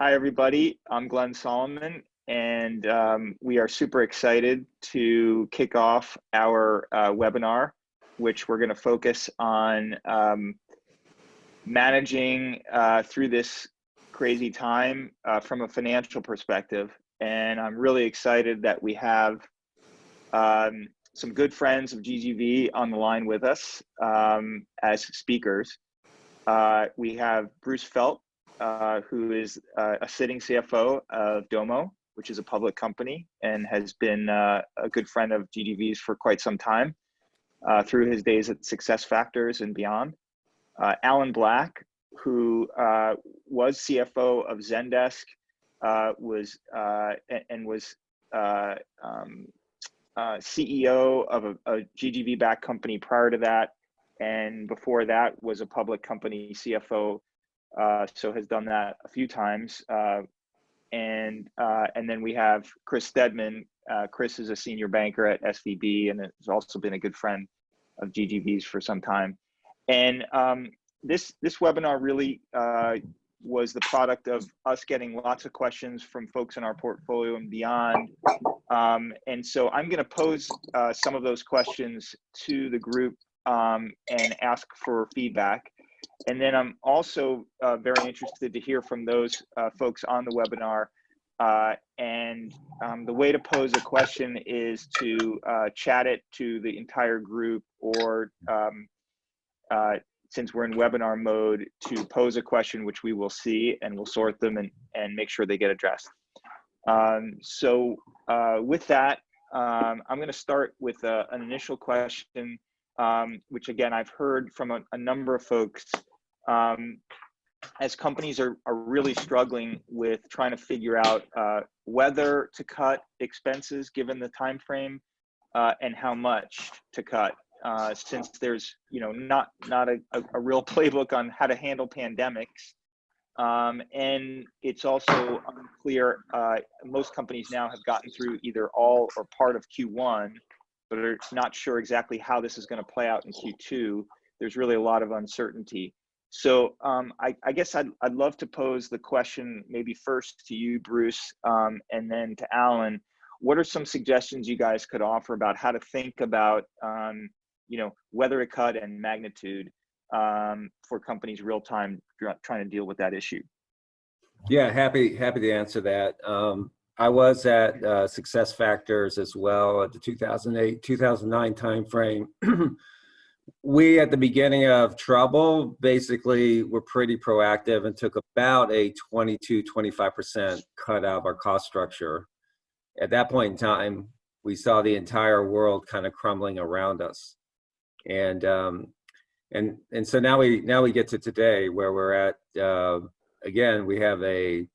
Hi, everybody. I'm Glenn Solomon, and we are super excited to kick off our webinar, which we're going to focus on managing through this crazy time from a financial perspective. And I'm really excited that we have some good friends of GGV on the line with us as speakers. We have Bruce Felt, who is a sitting CFO of Domo, which is a public company and has been a good friend of GGV's for quite some time through his days at SuccessFactors and beyond. Alan Black, who was CFO of Zendesk, was CEO of a GGV-backed company prior to that, and before that was a public company CFO. So has done that a few times. And then we have Chris Stedman. Chris is a senior banker at SVB and has also been a good friend of GGV's for some time. And this webinar really was the product of us getting lots of questions from folks in our portfolio and beyond. And so I'm going to pose some of those questions to the group and ask for feedback. And then I'm also very interested to hear from those folks on the webinar. And the way to pose a question is to chat it to the entire group, or since we're in webinar mode, to pose a question, which we will see, and we'll sort them and make sure they get addressed. So with that, I'm going to start with an initial question, which again, I've heard from a number of folks. As companies are really struggling with trying to figure out whether to cut expenses given the time frame and how much to cut, since there's not a real playbook on how to handle pandemics, and it's also unclear. Most companies now have gotten through either all or part of Q1, but are not sure exactly how this is going to play out in Q2. There's really a lot of uncertainty. So I guess I'd love to pose the question maybe first to you, Bruce, and then to Alan. What are some suggestions you guys could offer about how to think about, whether a cut and magnitude for companies real time trying to deal with that issue? Yeah, happy to answer that. I was at SuccessFactors as well at the 2008-2009 timeframe. We, at the beginning of trouble, basically were pretty proactive and took about a 22-25% cut out of our cost structure. At that point in time, we saw the entire world kind of crumbling around us, and so now we get to today, where we're at. Again, we have a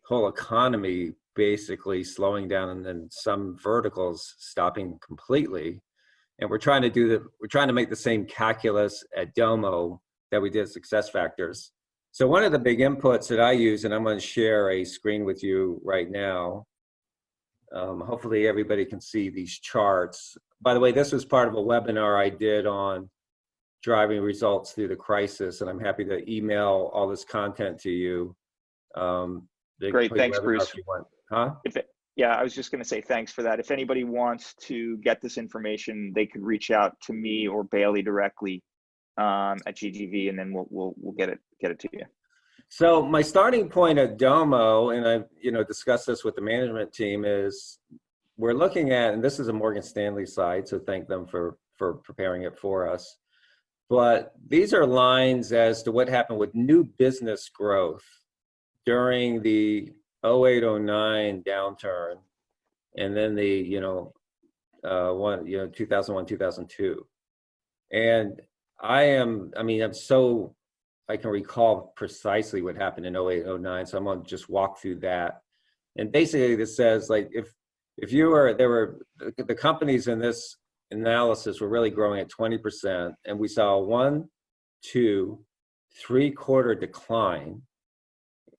whole economy basically slowing down, and then some verticals stopping completely. And we're trying to make the same calculus at Domo that we did at SuccessFactors. So one of the big inputs that I use, and I'm going to share a screen with you right now. Hopefully everybody can see these charts. By the way, this was part of a webinar I did on driving results through the crisis, and I'm happy to email all this content to you. Great, thanks, Bruce. Huh? Yeah, I was just going to say thanks for that. If anybody wants to get this information, they could reach out to me or Bailey directly at GGV, and then we'll get it to you. So my starting point at Domo, and I've discussed this with the management team, is we're looking at, and this is a Morgan Stanley slide, so thank them for preparing it for us. But these are lines as to what happened with new business growth during the 2008-09 downturn, and then the 2001-2002, and I can recall precisely what happened in 2008-09, so I'm going to just walk through that. And basically, this says, like, if the companies in this analysis were really growing at 20%, and we saw a 1, 2, 3-quarter decline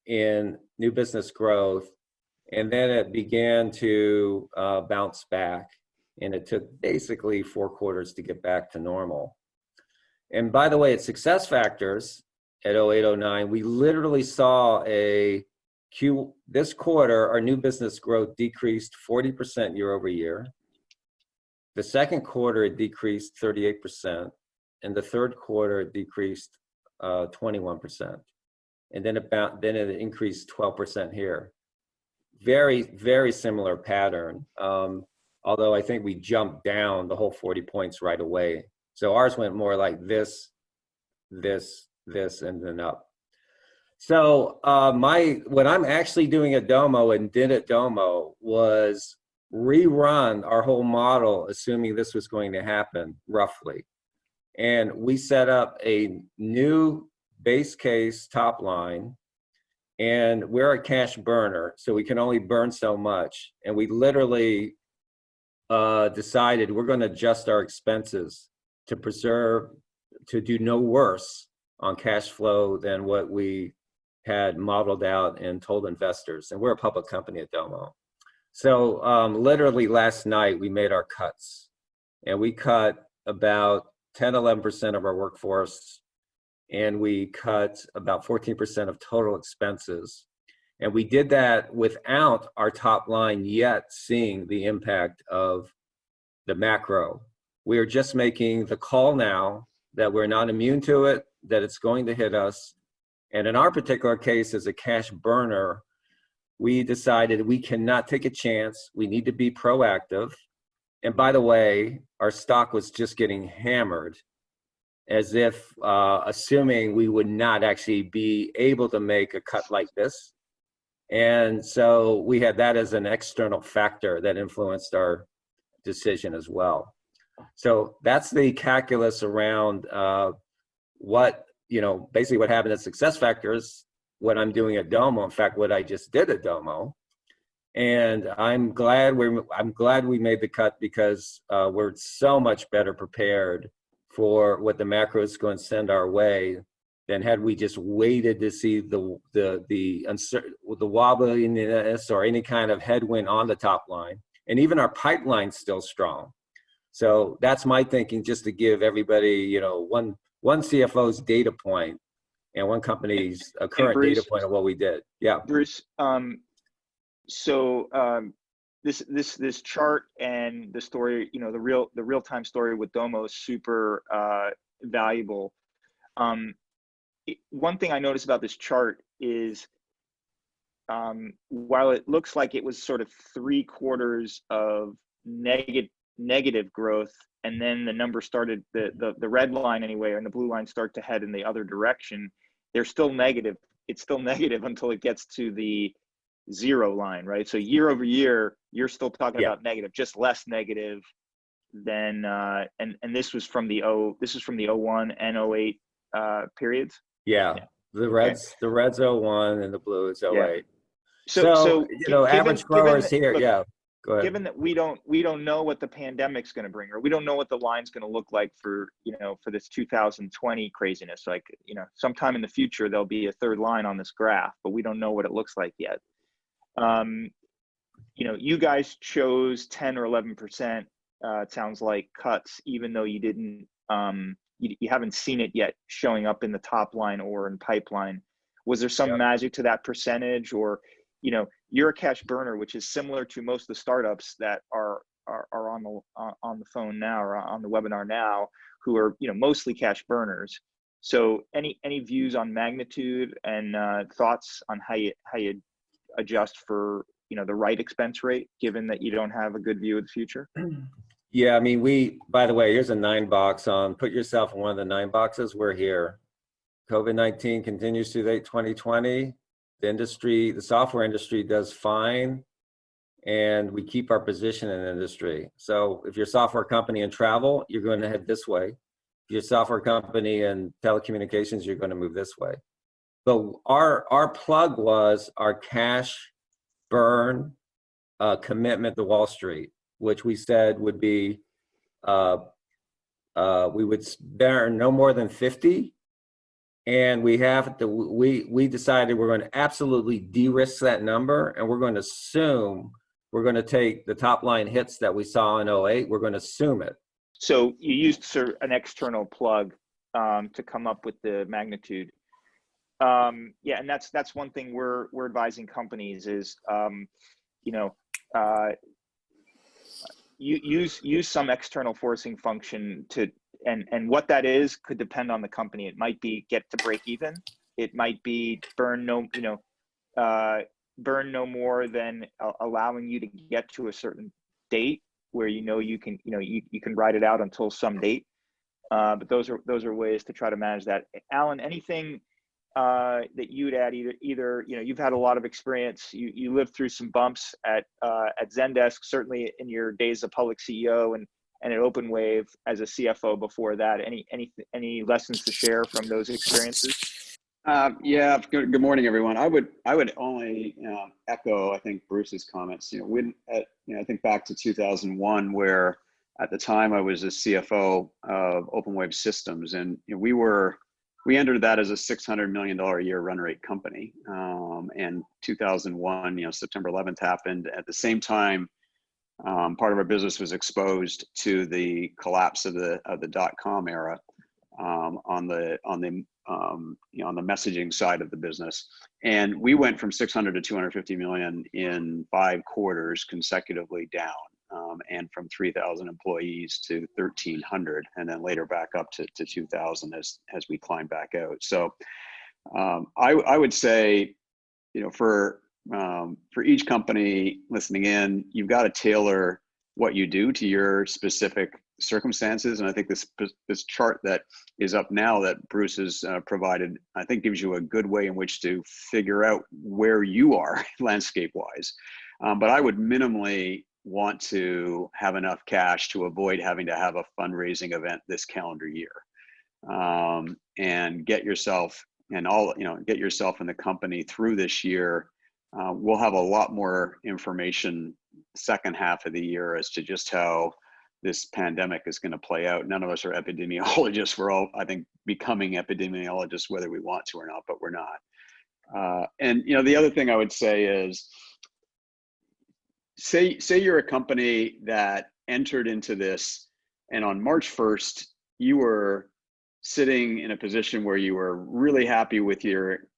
in new business growth, and then it began to bounce back, and it took basically 4 quarters to get back to normal. And by the way, at SuccessFactors at 2008-09, we literally saw a This quarter, our new business growth decreased 40% year over year. The second quarter, it decreased 38%. And the third quarter, it decreased 21%. And then it increased 12% here. Very, very similar pattern. Although I think we jumped down the whole 40 points right away. So ours went more like this, and then up. So what I'm actually doing at Domo and did at Domo was rerun our whole model, assuming this was going to happen, roughly. And we set up a new base case top line, and we're a cash burner, so we can only burn so much. And we literally decided we're going to adjust our expenses to do no worse on cash flow than what we had modeled out and told investors. And we're a public company at Domo. So literally last night, we made our cuts. And we cut about 10, 11% of our workforce. And we cut about 14% of total expenses. And we did that without our top line yet seeing the impact of the macro. We are just making the call now that we're not immune to it, that it's going to hit us. And in our particular case, as a cash burner, we decided we cannot take a chance. We need to be proactive. And by the way, our stock was just getting hammered, as if assuming we would not actually be able to make a cut like this. And so we had that as an external factor that influenced our decision as well. So that's the calculus around basically what happened at SuccessFactors, what I'm doing at Domo, in fact, what I just did at Domo. And I'm glad we made the cut, because we're so much better prepared for what the macro is going to send our way than had we just waited to see the wobbliness or any kind of headwind on the top line. And even our pipeline's still strong. So that's my thinking, just to give everybody, one CFO's data point and one company's current Bruce, data point of what we did. Yeah, Bruce. This chart and the story, the real time story with Domo is super valuable. One thing I noticed about this chart is, while it looks like it was sort of 3 quarters of negative growth, and then the number started, the red line anyway, and the blue line start to head in the other direction, they're still negative. It's still negative until it gets to the 0 line, right? So year over year, you're still talking about negative, just less negative than, and this was from the 01 and 08 periods. Yeah. The reds 01 and the blue is 08. Yeah. So average growers here. Look, yeah. Go ahead. Given that we don't know what the pandemic's going to bring, or we don't know what the line's going to look like for this 2020 craziness. Like, sometime in the future there'll be a third line on this graph, but we don't know what it looks like yet. You guys chose 10 or 11%. It sounds like cuts, even though you didn't. You haven't seen it yet showing up in the top line or in pipeline. Was there some magic to that percentage, or, you're a cash burner, which is similar to most of the startups that are on the phone now, or on the webinar now, who are, mostly cash burners. So any views on magnitude and thoughts on how you adjust for, the right expense rate, given that you don't have a good view of the future? Yeah, I mean, by the way, here's a 9 box on, put yourself in one of the 9 boxes. We're here. COVID-19 continues through late 2020. The software industry does fine, and we keep our position in the industry. So if you're a software company in travel, you're going to head this way. If you're a software company in telecommunications, you're going to move this way. But our plug was our cash burn commitment to Wall Street, which we said would be, we would burn no more than 50. And we decided we're going to absolutely de-risk that number, and we're going to assume we're going to take the top line hits that we saw in 08. We're going to assume it. So you used an external plug to come up with the magnitude. Yeah, and that's one thing we're advising companies is, use some external forcing function to, and what that is could depend on the company. It might be get to break even. It might be burn no more than allowing you to get to a certain date where you can ride it out until some date. But those are ways to try to manage that. Alan, anything that you'd add? Either you've had a lot of experience. You lived through some bumps at Zendesk, certainly in your days of public CEO and at OpenWave as a CFO before that. Any lessons to share from those experiences? Yeah. Good morning, everyone. I would only echo, I think, Bruce's comments. I think back to 2001, where at the time I was a CFO of OpenWave Systems, and we entered that as a $600 million a year run rate company. And 2001, September 11th happened. At the same time, part of our business was exposed to the collapse of the .com era on the messaging side of the business. And we went from 600 to 250 million in 5 quarters consecutively down, and from 3,000 employees to 1,300, and then later back up to 2,000 as we climb back out. So I would say, for each company listening in, you've got to tailor what you do to your specific circumstances. And I think this chart that is up now that Bruce has provided, I think gives you a good way in which to figure out where you are landscape wise. But I would minimally want to have enough cash to avoid having to have a fundraising event this calendar year, and get yourself and get yourself in the company through this year. We'll have a lot more information second half of the year as to just how this pandemic is going to play out. None of us are epidemiologists. We're all, I think, becoming epidemiologists, whether we want to or not, but we're not. And the other thing I would say is, say you're a company that entered into this, and on March 1st, you were sitting in a position where you were really happy with your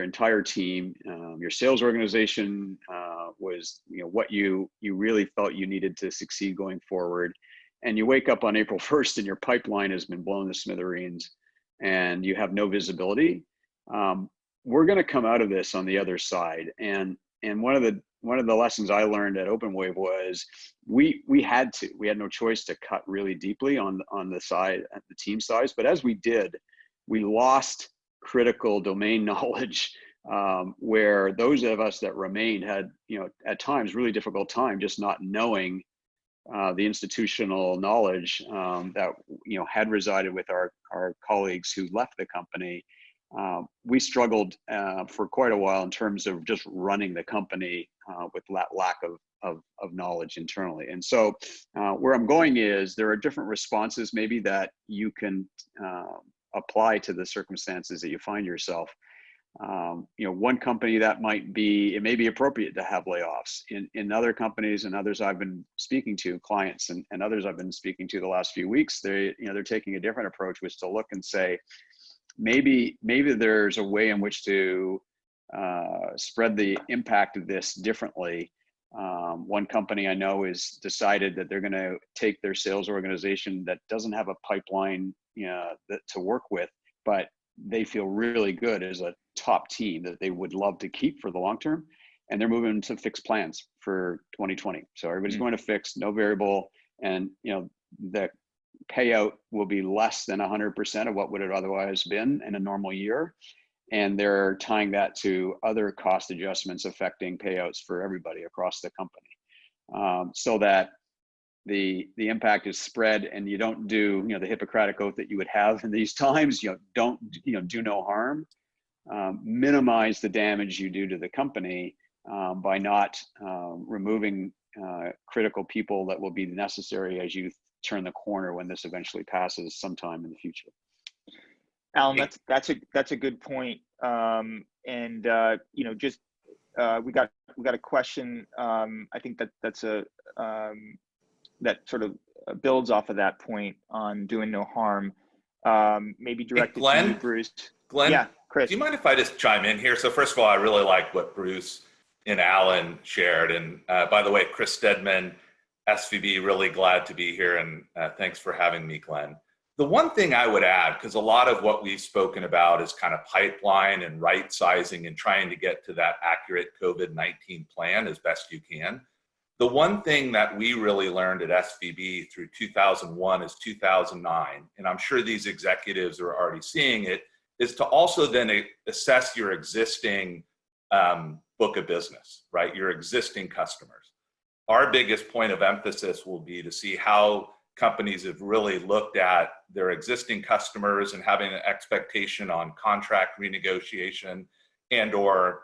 entire team. Your sales organization was what you really felt you needed to succeed going forward. And you wake up on April 1st and your pipeline has been blown to smithereens and you have no visibility. We're going to come out of this on the other side. And one of the lessons I learned at OpenWave was we had no choice to cut really deeply on the side, at the team size. But as we did, we lost critical domain knowledge, where those of us that remained had, at times, really difficult time just not knowing the institutional knowledge that had resided with our colleagues who left the company. We struggled for quite a while in terms of just running the company with that lack of knowledge internally. And so where I'm going is there are different responses maybe that you can apply to the circumstances that you find yourself. One company that it may be appropriate to have layoffs. In other companies and others I've been speaking to, clients and others I've been speaking to the last few weeks, they're taking a different approach, which is to look and say, maybe there's a way in which to spread the impact of this differently. One company I know has decided that they're going to take their sales organization that doesn't have a pipeline to work with, but they feel really good as a top team that they would love to keep for the long term, and they're moving to fixed plans for 2020. So everybody's going to fix, no variable, and the payout will be less than 100% of what would have otherwise been in a normal year. And they're tying that to other cost adjustments affecting payouts for everybody across the company, so that the impact is spread, and you don't do the Hippocratic oath that you would have in these times. Don't do no harm. Minimize the damage you do to the company by not removing critical people that will be necessary as you turn the corner when this eventually passes sometime in the future. Alan, that's a good point. We got a question. I think that's that sort of builds off of that point on doing no harm. Maybe directed to you, Bruce. Glenn? Yeah, Chris. Do you mind if I just chime in here? So first of all, I really like what Bruce and Alan shared. And by the way, Chris Stedman, SVB, really glad to be here. And thanks for having me, Glenn. The one thing I would add, because a lot of what we've spoken about is kind of pipeline and right sizing and trying to get to that accurate COVID-19 plan as best you can. The one thing that we really learned at SVB through 2001 is 2009, and I'm sure these executives are already seeing it, is to also then assess your existing book of business, right? Your existing customers. Our biggest point of emphasis will be to see how companies have really looked at their existing customers and having an expectation on contract renegotiation and or,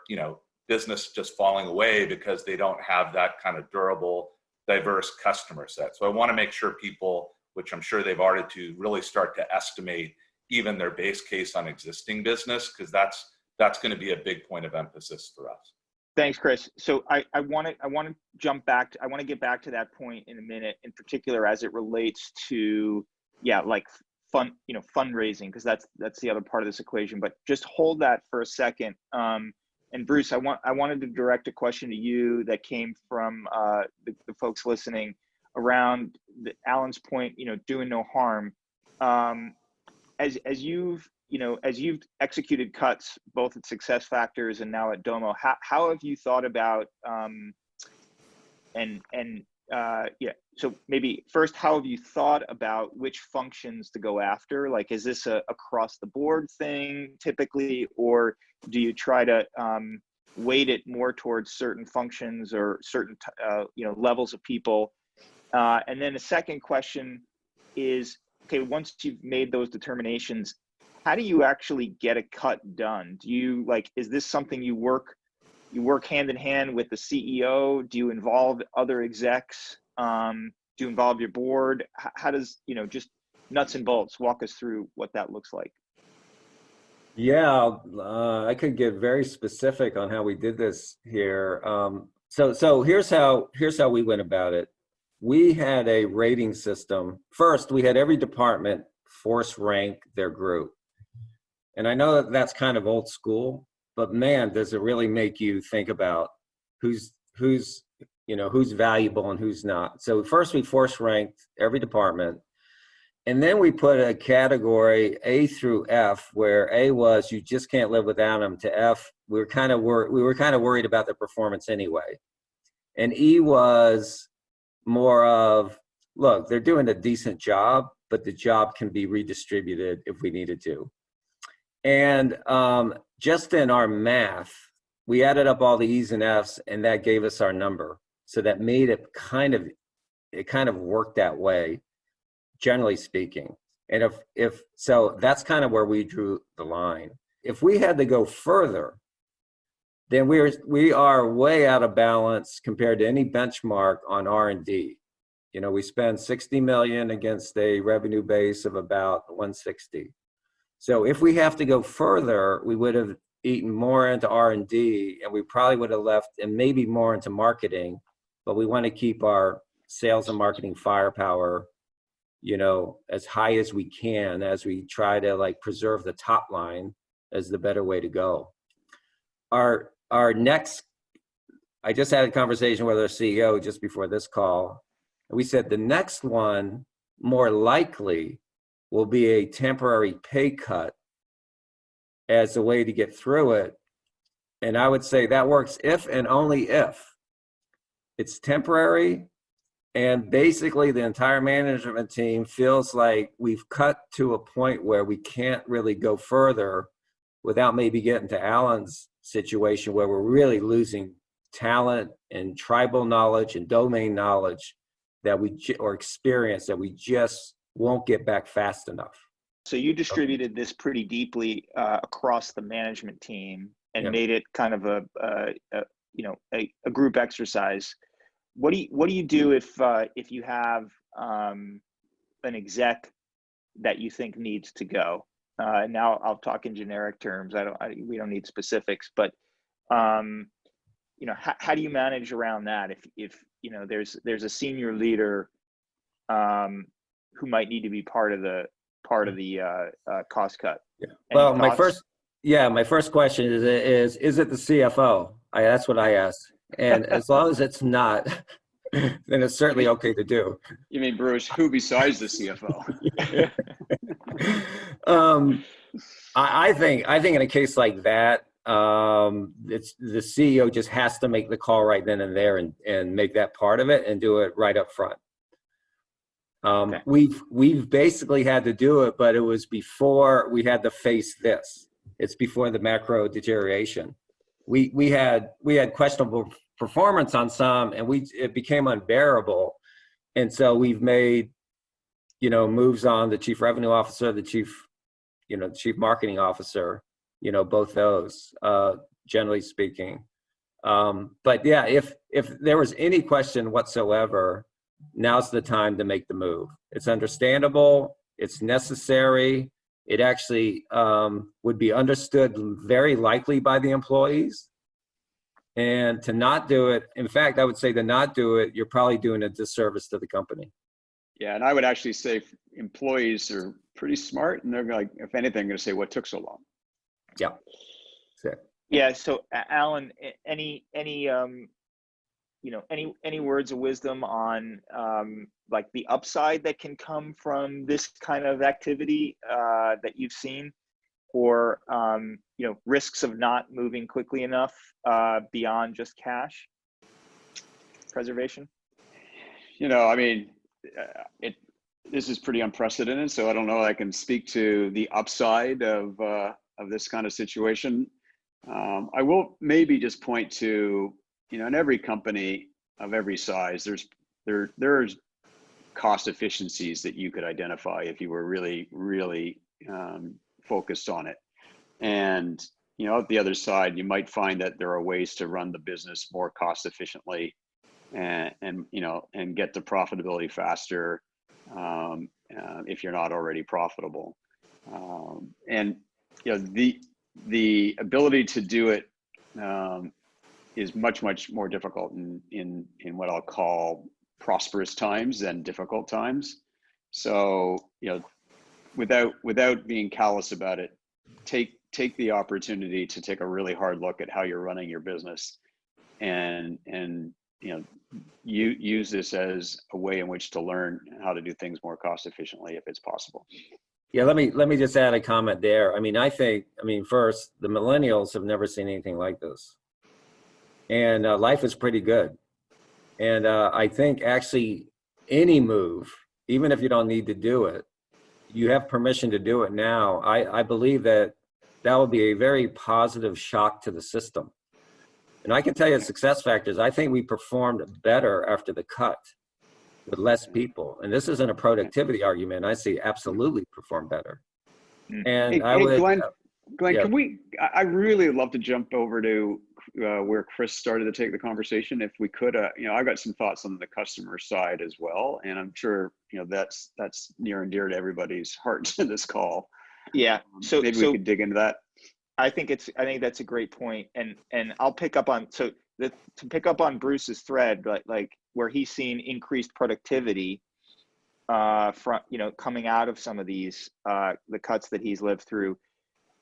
business just falling away because they don't have that kind of durable, diverse customer set. So I want to make sure people, which I'm sure they've already to really start to estimate even their base case on existing business, because that's going to be a big point of emphasis for us. Thanks, Chris. So I want to jump back. I want to get back to that point in a minute, in particular as it relates to, fundraising, because that's the other part of this equation. But just hold that for a second. And Bruce, I wanted to direct a question to you that came from the folks listening around Alan's point. Doing no harm. As you've executed cuts both at SuccessFactors and now at Domo, how have you thought about so maybe first, how have you thought about which functions to go after? Like, is this a across the board thing typically, or do you try to weight it more towards certain functions or certain levels of people? And then the second question is, okay, once you've made those determinations, how do you actually get a cut done? Do you is this something you work hand in hand with the CEO? Do you involve other execs? Do you involve your board? How does, just nuts and bolts, walk us through what that looks like? Yeah, I could get very specific on how we did this here. So here's how we went about it. We had a rating system. First, we had every department force rank their group. And I know that that's kind of old school, but man, does it really make you think about who's valuable and who's not. So first we force ranked every department. And then we put a category A through F, where A was you just can't live without them, to F we were kind of worried about their performance anyway. And E was more of, look, they're doing a decent job, but the job can be redistributed if we needed to. And just in our math, we added up all the E's and F's, and that gave us our number. So that made it kind of worked that way, generally speaking. And if so, that's kind of where we drew the line. If we had to go further, then we are way out of balance compared to any benchmark on R&D. We spend 60 million against a revenue base of about 160. So if we have to go further, we would have eaten more into R&D, and we probably would have left and maybe more into marketing, but we want to keep our sales and marketing firepower, as high as we can, as we try to preserve the top line as the better way to go. Our next, I just had a conversation with our CEO just before this call, and we said the next one more likely will be a temporary pay cut as a way to get through it. And I would say that works if and only if it's temporary and basically the entire management team feels like we've cut to a point where we can't really go further without maybe getting to Alan's situation where we're really losing talent and tribal knowledge and domain knowledge or experience that we just won't get back fast enough. So you distributed this pretty deeply across the management team and made it kind of a group exercise. What do you do if you have an exec that you think needs to go? Now I'll talk in generic terms. We don't need specifics, but how do you manage around that if there's a senior leader who might need to be part of the cost cut? Yeah. Well, my first Yeah, my first question is it the CFO? That's what I asked. And as long as it's not, then it's certainly okay to do. You mean, Bruce, who besides the CFO? I think in a case like that, it's the CEO just has to make the call right then and there and make that part of it and do it right up front. Okay. We've basically had to do it, but it was before we had to face this. It's before the macro deterioration. We had questionable performance on some, and it became unbearable, and so we've made moves on the chief revenue officer, the chief marketing officer, both those, generally speaking. But yeah, if there was any question whatsoever, now's the time to make the move. It's understandable. It's necessary. It actually would be understood very likely by the employees. And to not do it, in fact, I would say to not do it, you're probably doing a disservice to the company. Yeah, and I would actually say employees are pretty smart, and they're like, if anything, going to say, what took so long? Yeah. That's it. Yeah. So Alan, any words of wisdom on like the upside that can come from this kind of activity that you've seen, or risks of not moving quickly enough beyond just cash preservation? I mean, this is pretty unprecedented, so I don't know. I can speak to the upside of this kind of situation. I will maybe just point to, in every company of every size, there's cost efficiencies that you could identify if you were really, really focused on it. And at the other side, you might find that there are ways to run the business more cost efficiently, and get to profitability faster if you're not already profitable. And the ability to do it is much more difficult in what I'll call prosperous times than difficult times. So without being callous about it, take the opportunity to take a really hard look at how you're running your business, and you use this as a way in which to learn how to do things more cost efficiently if it's possible. Yeah, let me just add a comment there. I mean, first, the millennials have never seen anything like this, and life is pretty good. And I think actually any move, even if you don't need to do it, you have permission to do it now. I believe that will be a very positive shock to the system. And I can tell you at SuccessFactors, I think we performed better after the cut with less people. And this isn't a productivity argument. I see absolutely perform better. And Glenn, yeah. I really love to jump over to where Chris started to take the conversation. If we could, I've got some thoughts on the customer side as well. And I'm sure, that's near and dear to everybody's heart in this call. Yeah. So maybe we could dig into that. I think that's a great point. And I'll pick up on, to pick up on Bruce's thread, like where he's seen increased productivity from, coming out of some of these, the cuts that he's lived through.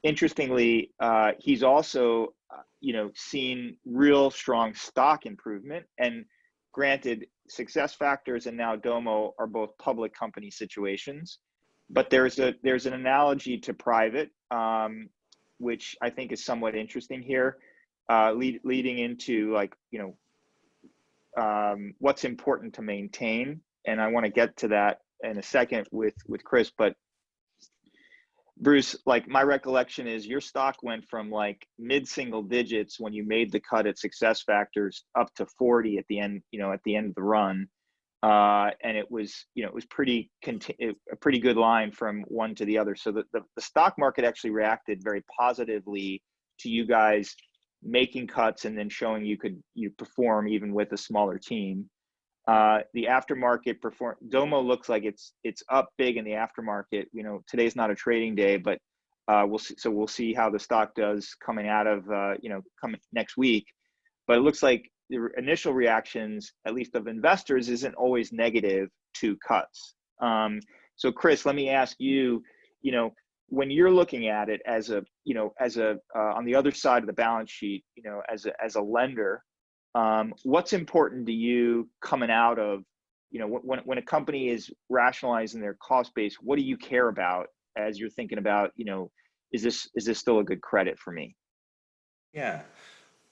Interestingly, he's also, seen real strong stock improvement. And granted, SuccessFactors and now Domo are both public company situations, but there's an analogy to private, which I think is somewhat interesting here, leading into what's important to maintain. And I want to get to that in a second with Chris, but Bruce, my recollection is your stock went from mid-single digits when you made the cut at SuccessFactors up to 40 at the end, at the end of the run. And it was, it was a pretty good line from one to the other. So the stock market actually reacted very positively to you guys making cuts and then showing you perform even with a smaller team. The aftermarket Domo looks like it's up big in the aftermarket. Today's not a trading day, but we'll see how the stock does coming out of coming next week. But it looks like the initial reactions, at least of investors, isn't always negative to cuts. So Chris, let me ask you, when you're looking at it as a, on the other side of the balance sheet, as a lender, what's important to you coming out of, when a company is rationalizing their cost base, what do you care about as you're thinking about, is this still a good credit for me? Yeah.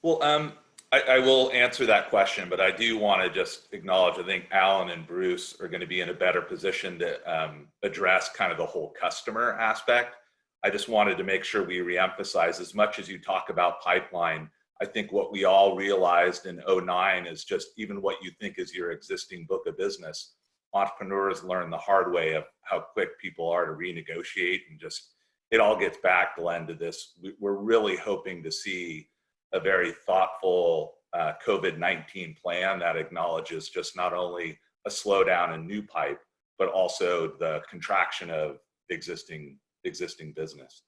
Well, I will answer that question, but I do want to just acknowledge, I think Alan and Bruce are going to be in a better position to address kind of the whole customer aspect. I just wanted to make sure we reemphasize, as much as you talk about pipeline, I think what we all realized in 2009 is just even what you think is your existing book of business. Entrepreneurs learn the hard way of how quick people are to renegotiate, and just, it all gets back, Glenn, to this. We're really hoping to see a very thoughtful COVID-19 plan that acknowledges just not only a slowdown in new pipe, but also the contraction of existing business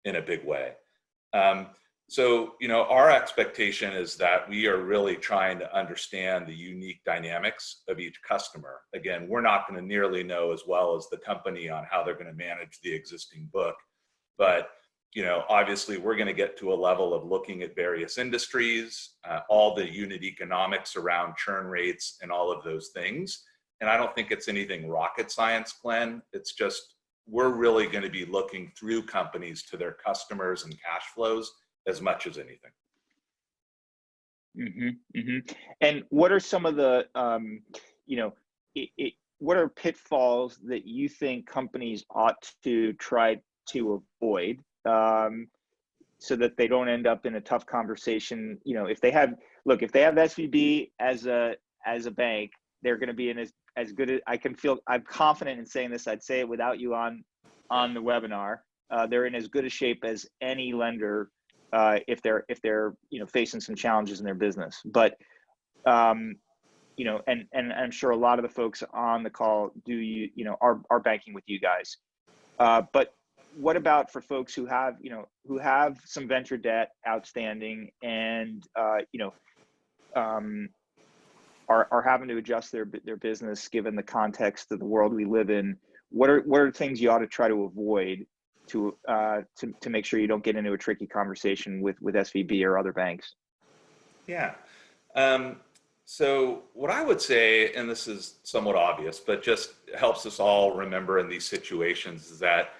in a big way. So, our expectation is that we are really trying to understand the unique dynamics of each customer. Again, we're not going to nearly know as well as the company on how they're going to manage the existing book, but obviously we're going to get to a level of looking at various industries, all the unit economics around churn rates and all of those things. And I don't think it's anything rocket science, Glenn. It's just, we're really going to be looking through companies to their customers and cash flows as much as anything. And what are some of the, what are pitfalls that you think companies ought to try to avoid, so that they don't end up in a tough conversation? If they have SVB as a bank, they're going to be in as good as I'm confident in saying this. I'd say it without you on the webinar. They're in as good a shape as any lender, if they're facing some challenges in their business. But and I'm sure a lot of the folks on the call are banking with you guys. But what about for folks who have some venture debt outstanding and are having to adjust their business given the context of the world we live in? What are things you ought to try to avoid to make sure you don't get into a tricky conversation with SVB or other banks? Yeah. So what I would say, and this is somewhat obvious, but just helps us all remember in these situations, is that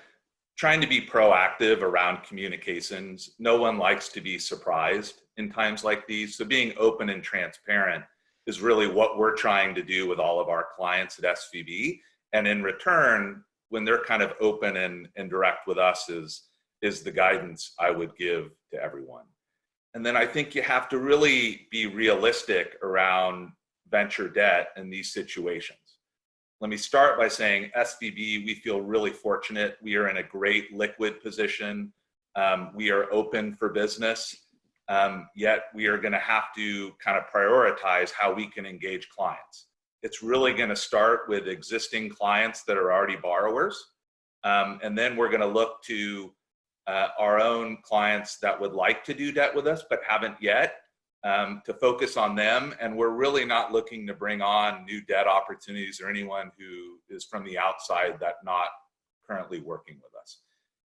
trying to be proactive around communications. No one likes to be surprised in times like these. So being open and transparent is really what we're trying to do with all of our clients at SVB. And in return, when they're kind of open and direct with us, is the guidance I would give to everyone. And then I think you have to really be realistic around venture debt in these situations. Let me start by saying SVB, we feel really fortunate. We are in a great liquid position. We are open for business, yet we are going to have to kind of prioritize how we can engage clients. It's really going to start with existing clients that are already borrowers. And then we're going to look to our own clients that would like to do debt with us, but haven't yet, to focus on them. And we're really not looking to bring on new debt opportunities or anyone who is from the outside that not currently working with us.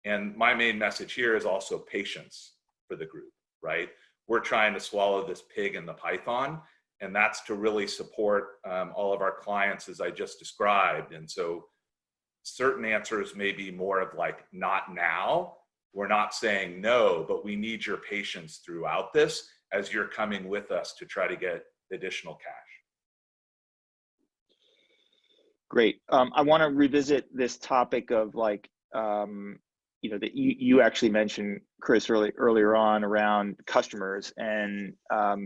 And my main message here is also patience for the group, right? We're trying to swallow this pig in the python, and that's to really support all of our clients as I just described. And so certain answers may be more of like, not now. We're not saying no, but we need your patience throughout this as you're coming with us to try to get additional cash. Great. I want to revisit this topic of that you actually mentioned, Chris, earlier on around customers and how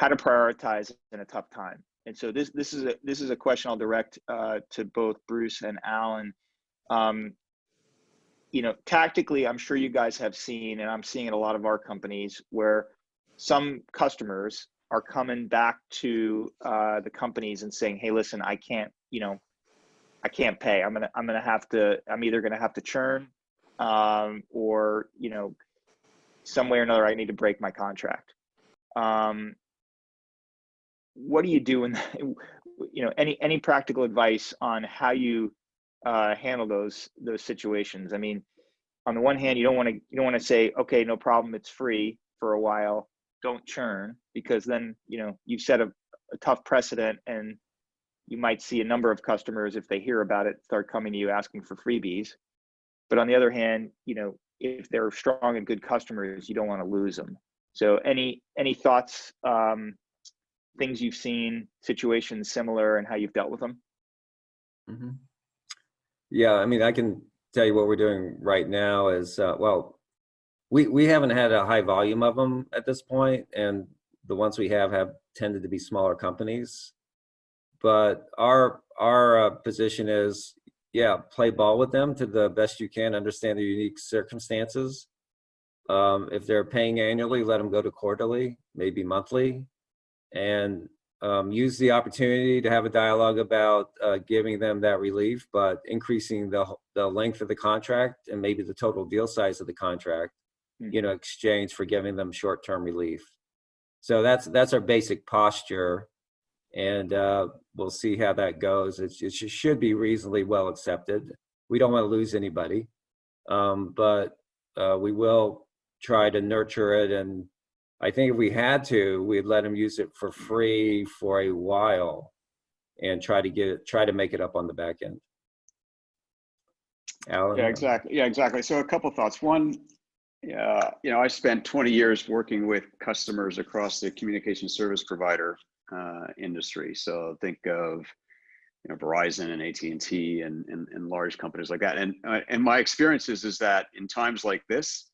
to prioritize in a tough time. And so this is a question I'll direct to both Bruce and Alan. Tactically, I'm sure you guys have seen, and I'm seeing in a lot of our companies, where some customers are coming back to the companies and saying, "Hey, listen, I can't pay. I'm either gonna have to churn, or some way or another, I need to break my contract." What do you do any practical advice on how you handle those situations? I mean, on the one hand, you don't want to say, okay, no problem, it's free for a while, don't churn, because then you've set a tough precedent, and you might see a number of customers, if they hear about it, start coming to you asking for freebies. But on the other hand, if they're strong and good customers, you don't want to lose them. So any thoughts, things you've seen, situations similar, and how you've dealt with them? Mm-hmm. Yeah, I mean, I can tell you what we're doing right now is, well, we haven't had a high volume of them at this point, and the ones we have tended to be smaller companies. But our position is, yeah, play ball with them to the best you can, understand their unique circumstances. If they're paying annually, let them go to quarterly, maybe monthly, and use the opportunity to have a dialogue about giving them that relief, but increasing the length of the contract and maybe the total deal size of the contract, exchange for giving them short-term relief. So that's our basic posture, and we'll see how that goes. It should be reasonably well accepted. We don't want to lose anybody, but we will try to nurture it. And I think if we had to, we'd let them use it for free for a while and try to make it up on the back end. Alan? Yeah, exactly. So a couple thoughts. One, I spent 20 years working with customers across the communication service provider industry. So think of Verizon and AT&T and large companies like that. And my experience is that in times like this,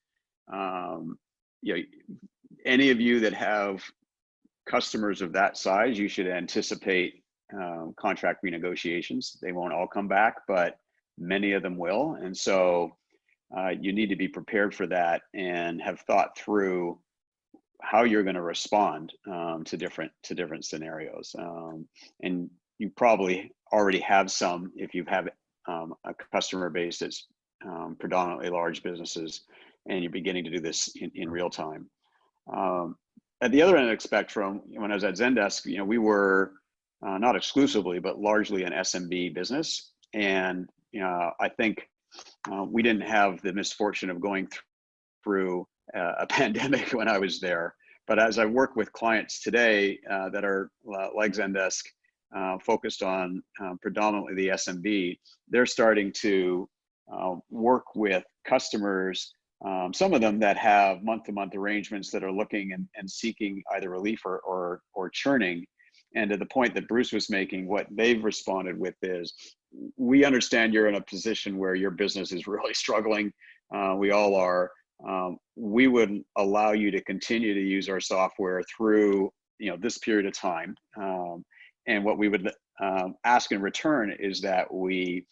any of you that have customers of that size, you should anticipate contract renegotiations. They won't all come back, but many of them will. And so you need to be prepared for that and have thought through how you're going to respond to different scenarios. And you probably already have some, if you have a customer base that's predominantly large businesses, and you're beginning to do this in real time. At the other end of the spectrum, when I was at Zendesk, we were not exclusively, but largely an SMB business. And I think we didn't have the misfortune of going through a pandemic when I was there. But as I work with clients today that are like Zendesk, focused on predominantly the SMB, they're starting to work with customers, some of them that have month-to-month arrangements that are looking and seeking either relief or churning. And to the point that Bruce was making, what they've responded with is, we understand you're in a position where your business is really struggling. We all are. We would allow you to continue to use our software through this period of time. And what we would ask in return is that we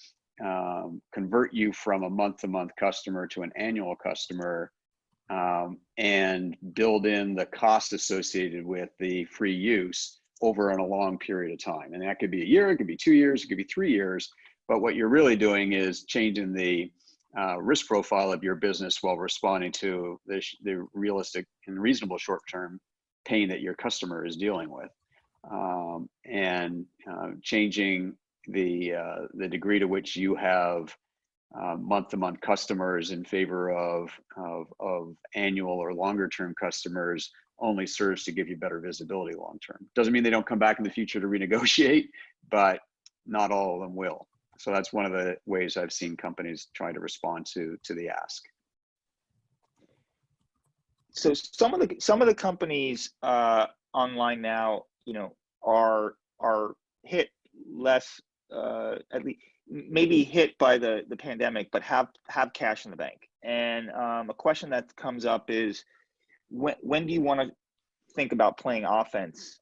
convert you from a month-to-month customer to an annual customer, and build in the cost associated with the free use over on a long period of time. And that could be a year, it could be 2 years, it could be 3 years. But what you're really doing is changing the risk profile of your business while responding to the realistic and reasonable short-term pain that your customer is dealing with, and changing the degree to which you have month-to-month customers in favor of annual or longer-term customers only serves to give you better visibility long-term. Doesn't mean they don't come back in the future to renegotiate, but not all of them will. So that's one of the ways I've seen companies try to respond to the ask. So some of the companies online now, are hit less, at least maybe hit by the pandemic, but have cash in the bank. And a question that comes up is, when do you want to think about playing offense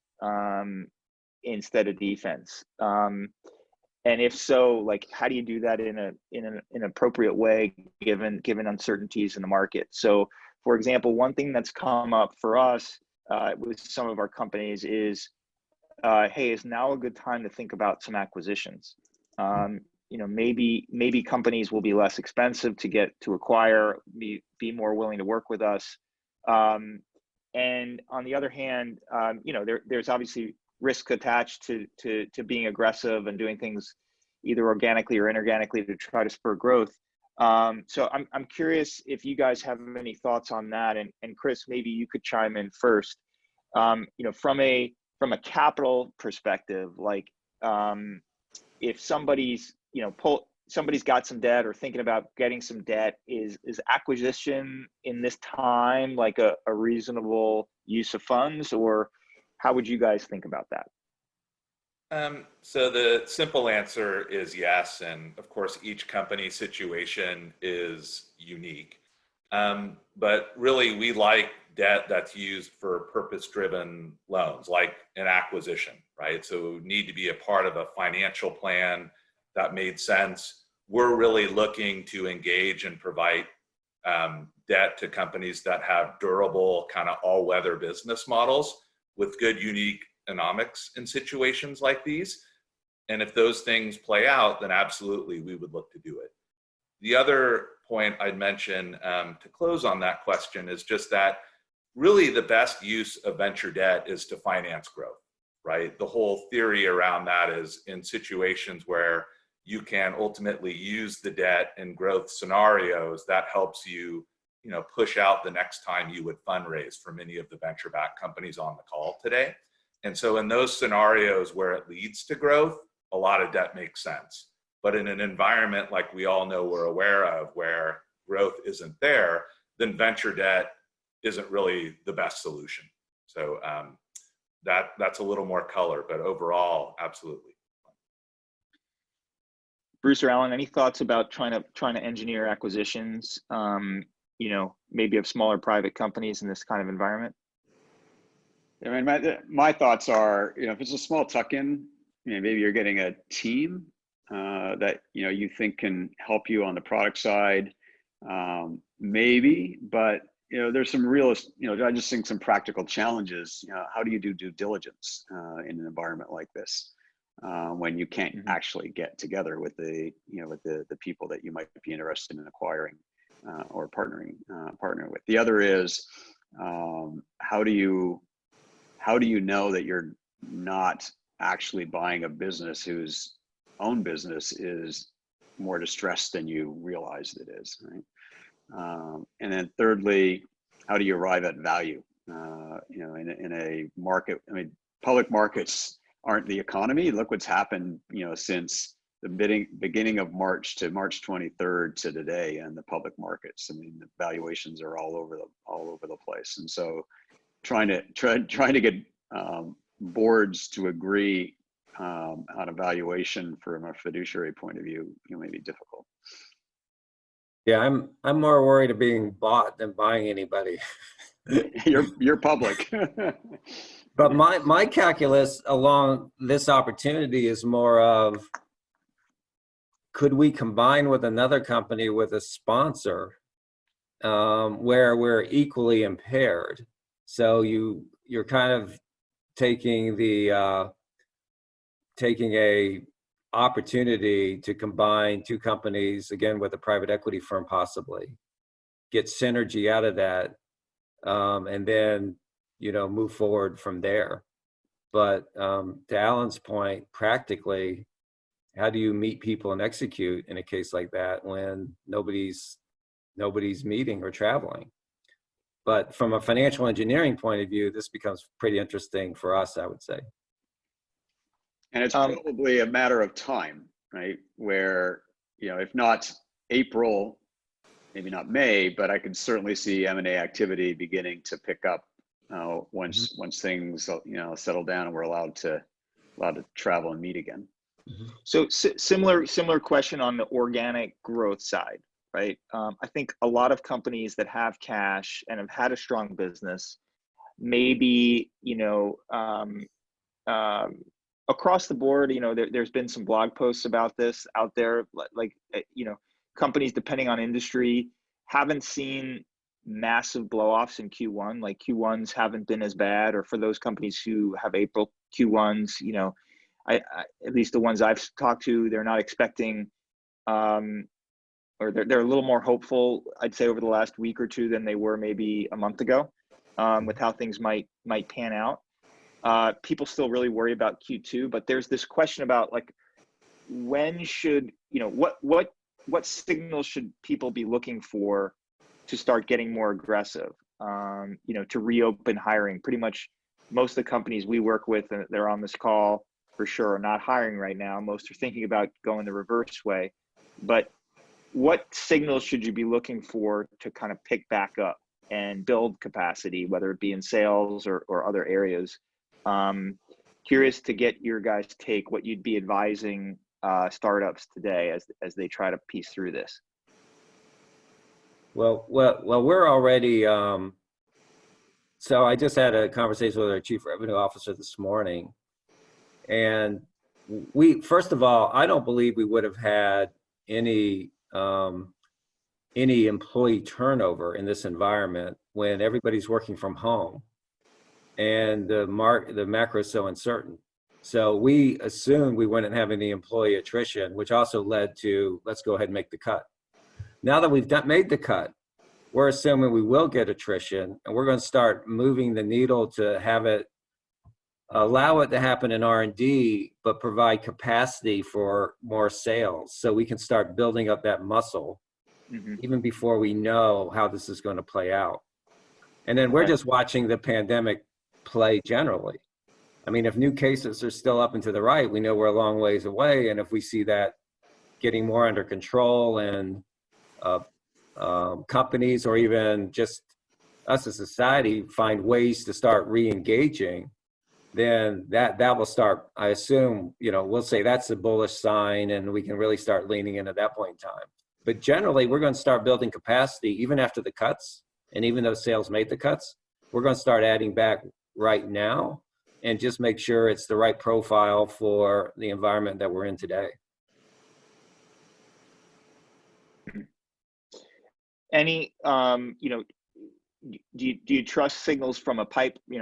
instead of defense? And if so, like, how do you do that in an appropriate way given uncertainties in the market? So, for example, one thing that's come up for us with some of our companies is, hey, is now a good time to think about some acquisitions? Maybe companies will be less expensive to acquire, be more willing to work with us. And on the other hand, there's obviously risk attached to being aggressive and doing things, either organically or inorganically to try to spur growth. So I'm curious if you guys have any thoughts on that, and Chris, maybe you could chime in first. From a capital perspective, like if somebody's somebody's got some debt or thinking about getting some debt, is acquisition in this time like a reasonable use of funds, or how would you guys think about that? So the simple answer is yes. And of course, each company situation is unique. But really, we like debt that's used for purpose-driven loans, like an acquisition, right? So it would need to be a part of a financial plan that made sense. We're really looking to engage and provide debt to companies that have durable, kind of all-weather business models with good, unique economics in situations like these. And if those things play out, then absolutely we would look to do it. The other point I'd mention to close on that question is just that really the best use of venture debt is to finance growth, right? The whole theory around that is in situations where you can ultimately use the debt in growth scenarios, that helps you, push out the next time you would fundraise for many of the venture-backed companies on the call today. And so in those scenarios where it leads to growth, a lot of debt makes sense. But in an environment like we all know we're aware of, where growth isn't there, then venture debt isn't really the best solution. So that's a little more color, but overall, absolutely. Bruce or Alan, any thoughts about trying to engineer acquisitions, maybe of smaller private companies in this kind of environment? I mean, my thoughts are, if it's a small tuck-in, maybe you're getting a team that you think can help you on the product side, maybe. But there's some real, I just think some practical challenges. How do you do due diligence in an environment like this when you can't actually get together with the people that you might be interested in acquiring or partnering with? The other is how do you know that you're not actually buying a business whose own business is more distressed than you realize it is, right? And then thirdly, how do you arrive at value? In a market, I mean, public markets aren't the economy. Look what's happened, since the beginning of March to March 23rd to today, and the public markets. I mean, the valuations are all over the place, and so trying to get boards to agree on a valuation from a fiduciary point of view, may be difficult. Yeah, I'm more worried of being bought than buying anybody. You're public. But my calculus along this opportunity is more of, could we combine with another company with a sponsor where we're equally impaired? So you're kind of taking a opportunity to combine two companies, again with a private equity firm, possibly get synergy out of that, and then move forward from there. But to Alan's point, practically, how do you meet people and execute in a case like that when nobody's meeting or traveling? But from a financial engineering point of view, this becomes pretty interesting for us, I would say. And it's probably a matter of time, right? Where, if not April, maybe not May, but I could certainly see M&A activity beginning to pick up once things settle down and we're allowed to travel and meet again. So similar question on the organic growth side, right? I think a lot of companies that have cash and have had a strong business, maybe across the board, there's been some blog posts about this out there, like companies, depending on industry, haven't seen massive blow-offs in Q1. Like Q1s haven't been as bad, or for those companies who have April Q1s, I at least the ones I've talked to, they're not expecting, or they're a little more hopeful, I'd say, over the last week or two than they were maybe a month ago, with how things might pan out. People still really worry about Q2, but there's this question about, like, when should, what signals should people be looking for to start getting more aggressive, to reopen hiring? Pretty much most of the companies we work with, and they're on this call for sure, are not hiring right now. Most are thinking about going the reverse way. But what signals should you be looking for to kind of pick back up and build capacity, whether it be in sales or other areas? Curious to get your guys' take, what you'd be advising startups today as they try to piece through this. Well, we're already, so I just had a conversation with our chief revenue officer this morning. And first of all, I don't believe we would have had any employee turnover in this environment when everybody's working from home and the macro is so uncertain. So we assumed we wouldn't have any employee attrition, which also led to, let's go ahead and make the cut. Now that we've made the cut, we're assuming we will get attrition, and we're going to start moving the needle to allow it to happen in R&D, but provide capacity for more sales so we can start building up that muscle even before we know how this is going to play out. And then we're just watching the pandemic play generally. I mean, if new cases are still up and to the right, we know we're a long ways away. And if we see that getting more under control and companies or even just us as a society find ways to start re-engaging, then that will start, I assume, we'll say that's a bullish sign and we can really start leaning in at that point in time. But generally, we're going to start building capacity even after the cuts. And even though sales made the cuts, we're going to start adding back right now and just make sure it's the right profile for the environment that we're in today. Any, do you trust signals from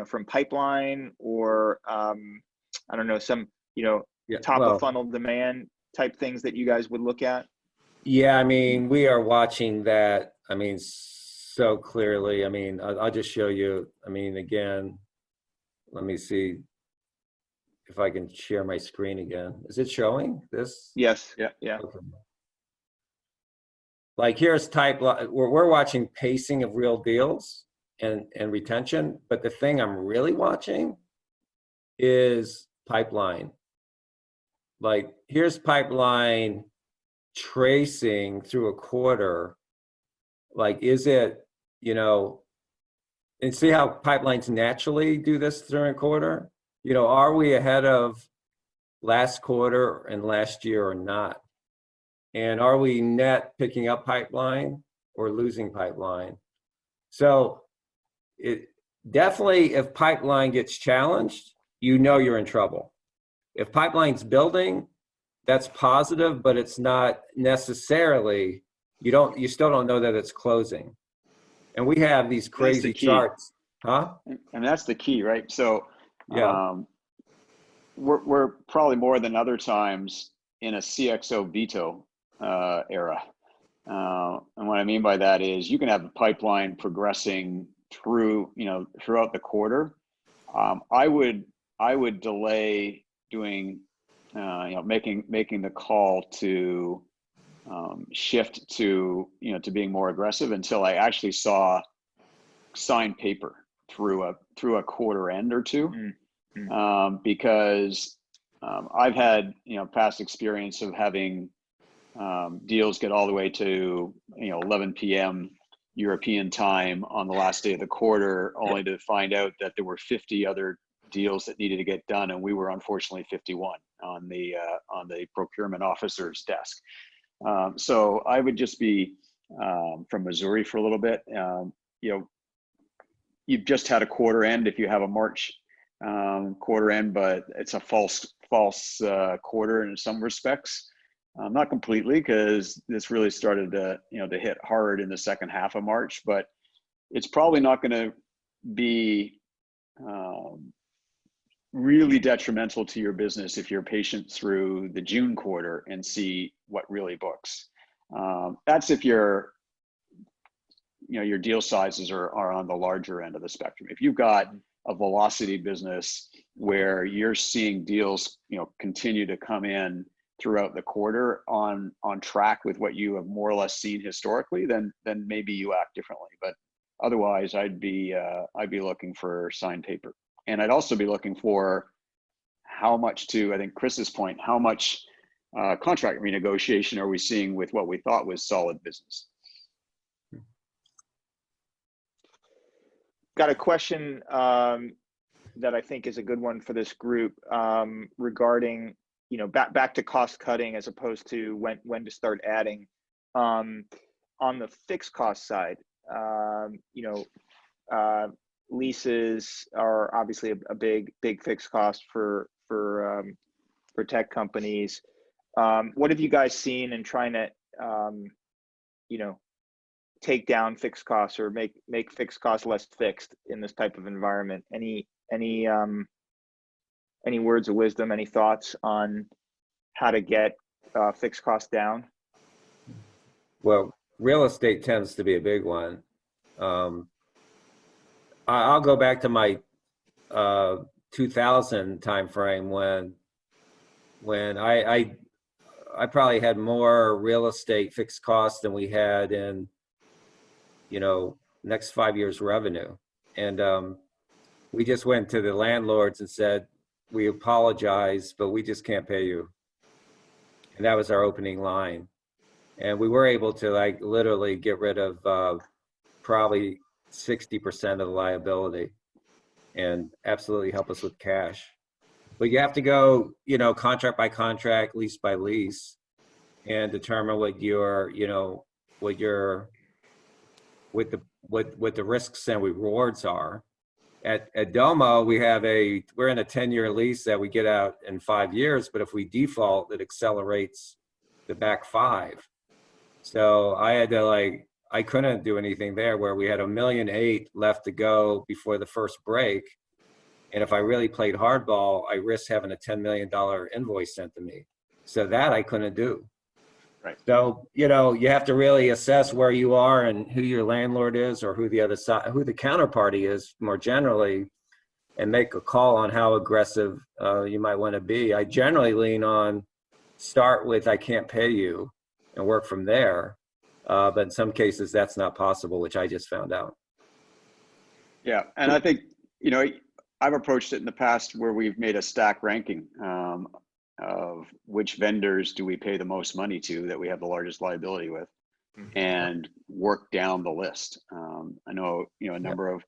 from pipeline or, I don't know, some, top of funnel demand type things that you guys would look at? Yeah, I mean, we are watching that, so clearly. I'll just show you, again, let me see if I can share my screen again. Is it showing this? Yes. Yeah. Okay. Like here's we're watching pacing of real deals and retention, but the thing I'm really watching is pipeline. Like here's pipeline tracing through a quarter. Like, is it, and see how pipelines naturally do this during a quarter? Are we ahead of last quarter and last year or not? And are we net picking up pipeline or losing pipeline? So it definitely, if pipeline gets challenged, you're in trouble. If pipeline's building, that's positive, but it's not necessarily, you still don't know that it's closing. And we have these crazy charts. Huh? And that's the key, right? So yeah, we're probably more than other times in a CXO veto era. And what I mean by that is you can have a pipeline progressing through, throughout the quarter. I would delay doing, making the call to shift to, to being more aggressive until I actually saw signed paper through a quarter end or two. Because I've had, past experience of having deals get all the way to 11 p.m. European time on the last day of the quarter, only to find out that there were 50 other deals that needed to get done, and we were unfortunately 51 on the procurement officer's desk. So I would just be from Missouri for a little bit. You've just had a quarter end if you have a March quarter end, but it's a false quarter in some respects. Not completely, because this really started to hit hard in the second half of March, but it's probably not going to be really detrimental to your business if you're patient through the June quarter and see what really books. That's if your deal sizes are on the larger end of the spectrum. If you've got a velocity business where you're seeing deals continue to come in throughout the quarter on track with what you have more or less seen historically, then maybe you act differently. But otherwise, I'd be looking for signed paper, and I'd also be looking for how much, to I think Chris's point, how much contract renegotiation are we seeing with what we thought was solid business. Got a question that I think is a good one for this group regarding, back to cost cutting as opposed to when to start adding. On the fixed cost side, leases are obviously a big fixed cost for tech companies. What have you guys seen in trying to, take down fixed costs or make fixed costs less fixed in this type of environment? Any words of wisdom, any thoughts on how to get fixed costs down? Well, real estate tends to be a big one. I'll go back to my 2000 timeframe when I probably had more real estate fixed costs than we had in next 5 years revenue. And we just went to the landlords and said, we apologize, but we just can't pay you. And that was our opening line. And we were able to literally get rid of probably 60% of the liability and absolutely help us with cash. But you have to go, contract by contract, lease by lease, and determine what the risks and rewards are. At Domo, we're in a 10-year lease that we get out in 5 years, but if we default, it accelerates the back 5. So I had to I couldn't do anything there, where we had $1.8 million left to go before the first break. And if I really played hardball, I risked having a $10 million invoice sent to me. So that I couldn't do. Right. So, you have to really assess where you are and who your landlord is, or who the other side, who the counterparty is more generally, and make a call on how aggressive you might want to be. I generally lean on start with, I can't pay you, and work from there. But in some cases that's not possible, which I just found out. Yeah. And I think, I've approached it in the past where we've made a stack ranking of which vendors do we pay the most money to that we have the largest liability with, and work down the list. I know, a number of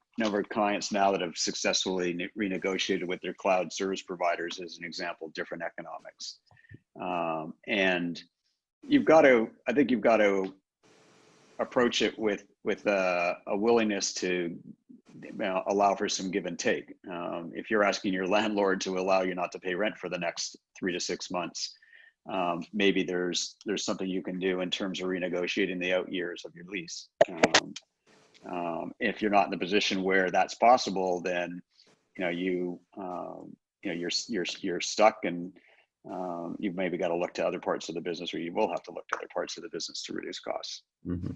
clients now that have successfully renegotiated with their cloud service providers, as an example, different economics. And I think you've got to approach it with a willingness to allow for some give and take. If you're asking your landlord to allow you not to pay rent for the next 3 to 6 months, maybe there's something you can do in terms of renegotiating the out years of your lease. If you're not in the position where that's possible, then you're stuck, and you've maybe got to look to other parts of the business, or you will have to look to other parts of the business to reduce costs. Mm-hmm.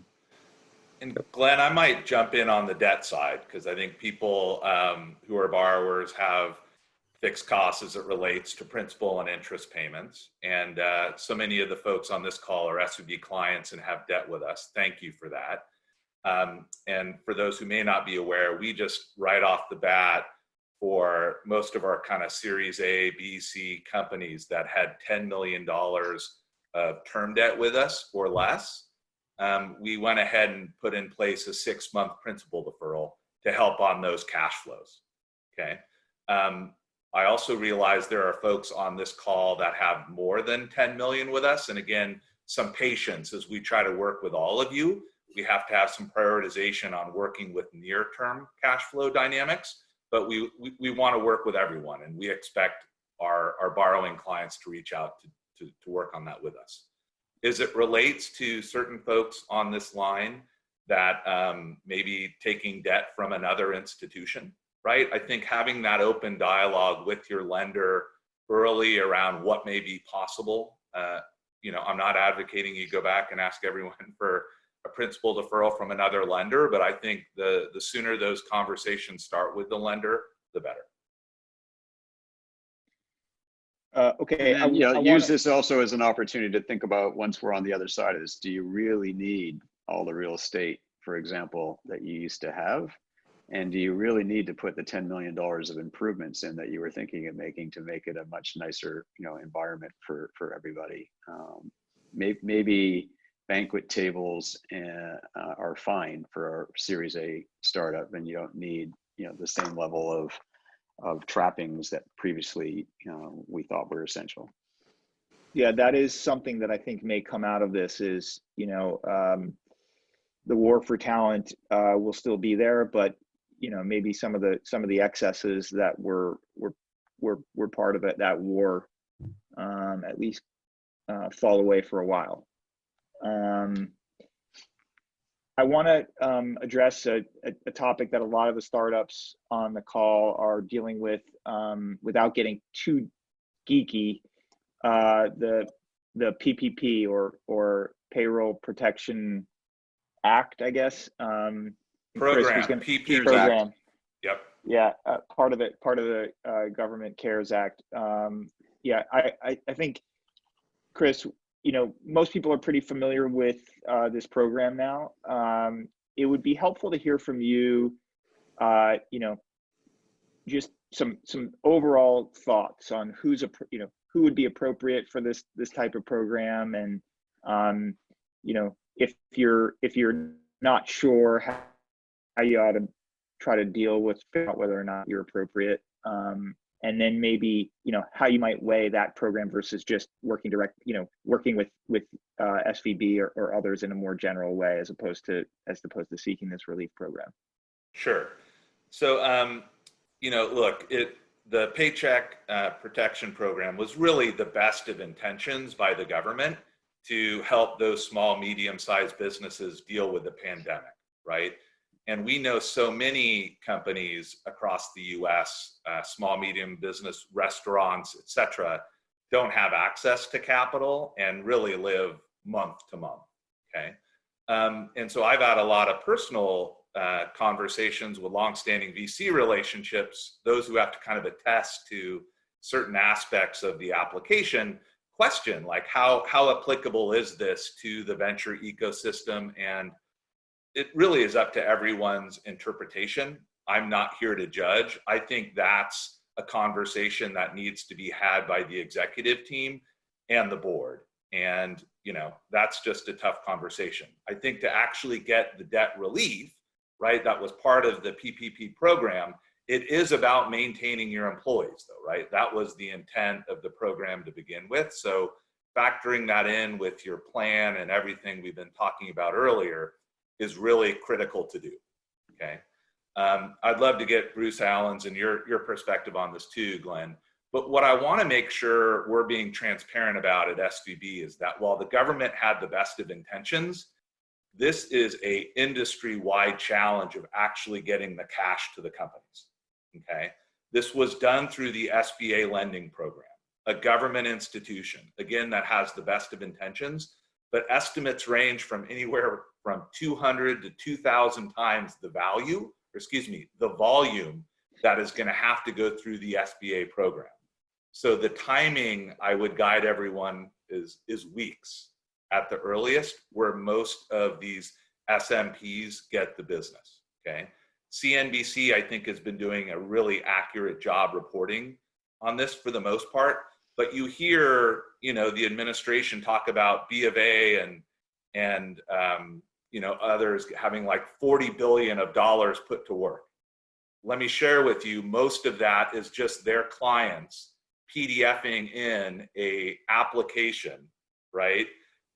And Glenn, I might jump in on the debt side, because I think people who are borrowers have fixed costs as it relates to principal and interest payments. And so many of the folks on this call are SVB clients and have debt with us. Thank you for that. And for those who may not be aware, we just right off the bat, for most of our kind of Series A, B, C companies that had $10 million of term debt with us or less, we went ahead and put in place a 6-month principal deferral to help on those cash flows. Okay. I also realize there are folks on this call that have more than 10 million with us. And again, some patience as we try to work with all of you. We have to have some prioritization on working with near-term cash flow dynamics, but we want to work with everyone, and we expect our borrowing clients to reach out to work on that with us. As it relates to certain folks on this line that maybe taking debt from another institution, right? I think having that open dialogue with your lender early around what may be possible. I'm not advocating you go back and ask everyone for a principal deferral from another lender, but I think the sooner those conversations start with the lender, the better. Okay, And then, I use wanna, this also as an opportunity to think about, once we're on the other side of this, do you really need all the real estate, for example, that you used to have? And do you really need to put the $10 million of improvements in that you were thinking of making to make it a much nicer, environment for everybody? Maybe banquet tables are fine for our Series A startup, and you don't need, the same level of trappings that previously, we thought were essential. yeah, that is something that I think may come out of this is, the war for talent will still be there, but maybe some of the excesses that were part of it, that war, at least fall away for a while. I want to address a topic that a lot of the startups on the call are dealing with, without getting too geeky. The PPP or Payroll Protection Act, I guess. Program, Chris PPP. program. Yep. Yeah, part of the government CARES Act. Yeah, I think, Chris, most people are pretty familiar with this program now. It would be helpful to hear from you, just some overall thoughts on who would be appropriate for this type of program, and if you're not sure how you ought to try to deal with whether or not you're appropriate, and then maybe how you might weigh that program versus just working with SVB or others in a more general way, as opposed to seeking this relief program. Sure. So look, the Paycheck Protection Program was really the best of intentions by the government to help those small, medium-sized businesses deal with the pandemic, right? And we know so many companies across the US, small, medium business, restaurants, et cetera, don't have access to capital and really live month to month, okay? And so I've had a lot of personal conversations with longstanding VC relationships, those who have to kind of attest to certain aspects of the application, question like how applicable is this to the venture ecosystem? And it really is up to everyone's interpretation. I'm not here to judge. I think that's a conversation that needs to be had by the executive team and the board. And, that's just a tough conversation. I think to actually get the debt relief, right, that was part of the PPP program, it is about maintaining your employees though, right? That was the intent of the program to begin with. So factoring that in with your plan and everything we've been talking about earlier is really critical to do, okay? I'd love to get Bruce Allen's and your perspective on this too, Glenn. But what I want to make sure we're being transparent about at SVB is that while the government had the best of intentions, this is a industry-wide challenge of actually getting the cash to the companies, okay? This was done through the SBA lending program, a government institution, again, that has the best of intentions, but estimates range from anywhere from 200 to 2,000 times the volume that is going to have to go through the SBA program. So the timing, I would guide everyone, is weeks at the earliest, where most of these SMPs get the business, okay? CNBC, I think, has been doing a really accurate job reporting on this for the most part, but you hear, the administration talk about B of A and others having like $40 billion of dollars put to work. Let me share with you, most of that is just their clients PDFing in a application, right?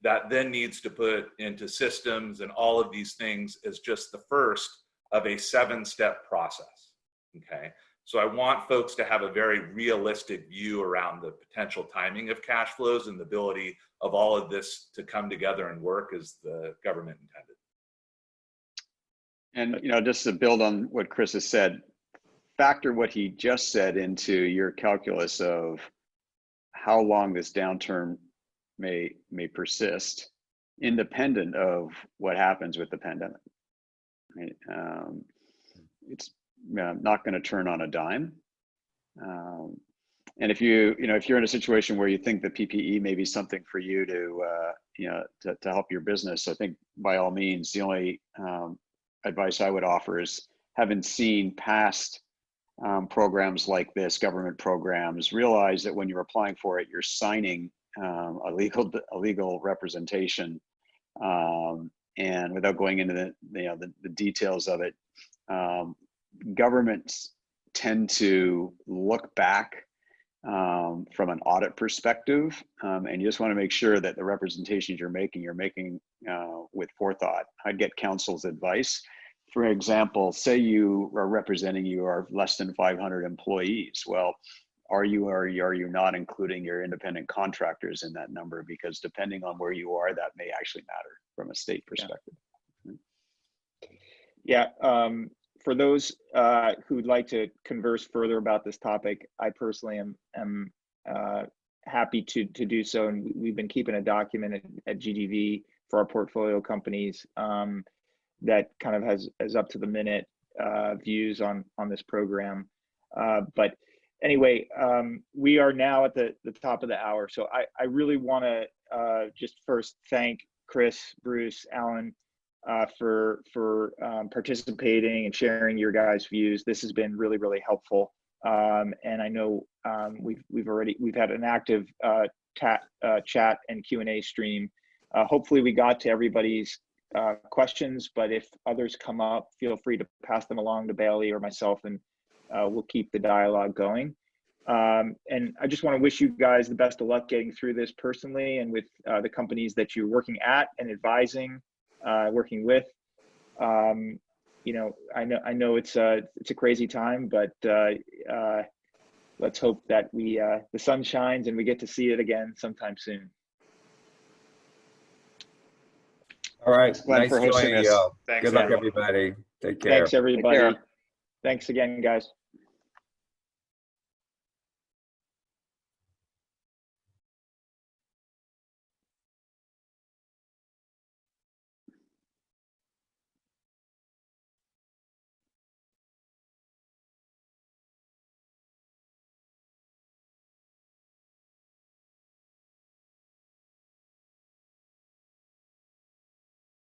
That then needs to put into systems, and all of these things is just the first of a 7-step process, okay? So I want folks to have a very realistic view around the potential timing of cash flows and the ability of all of this to come together and work as the government intended. And, just to build on what Chris has said, factor what he just said into your calculus of how long this downturn may persist, independent of what happens with the pandemic. Right? It's not going to turn on a dime. And if if you're in a situation where you think that PPE may be something for you to help your business, I think by all means, the only advice I would offer is, having seen past programs like this, government programs, realize that when you're applying for it, you're signing a legal representation. And without going into the details of it, governments tend to look back from an audit perspective, and you just want to make sure that the representations you're making with forethought. I'd get counsel's advice. For example, say you are less than 500 employees. Well, are you not including your independent contractors in that number? Because depending on where you are, that may actually matter from a state perspective. Yeah. For those who'd like to converse further about this topic, I personally am happy to do so. And we've been keeping a document at GGV for our portfolio companies that kind of has up to the minute views on this program. But anyway, we are now at the top of the hour. So I really want to just first thank Chris, Bruce, Alan, for participating and sharing your guys' views. This has been really, really helpful. And I know we've had an active chat and Q&A stream. Hopefully we got to everybody's questions, but if others come up, feel free to pass them along to Bailey or myself, and we'll keep the dialogue going. And I just want to wish you guys the best of luck getting through this personally, and with the companies that you're working at and advising, working with. You know, I know it's a crazy time, but let's hope that the sun shines and we get to see it again sometime soon. All right. Glad Nice for hosting joining this. you. Thanks, Good luck, everyone. everybody. Take care. Thanks, everybody. Take care. Thanks again, guys.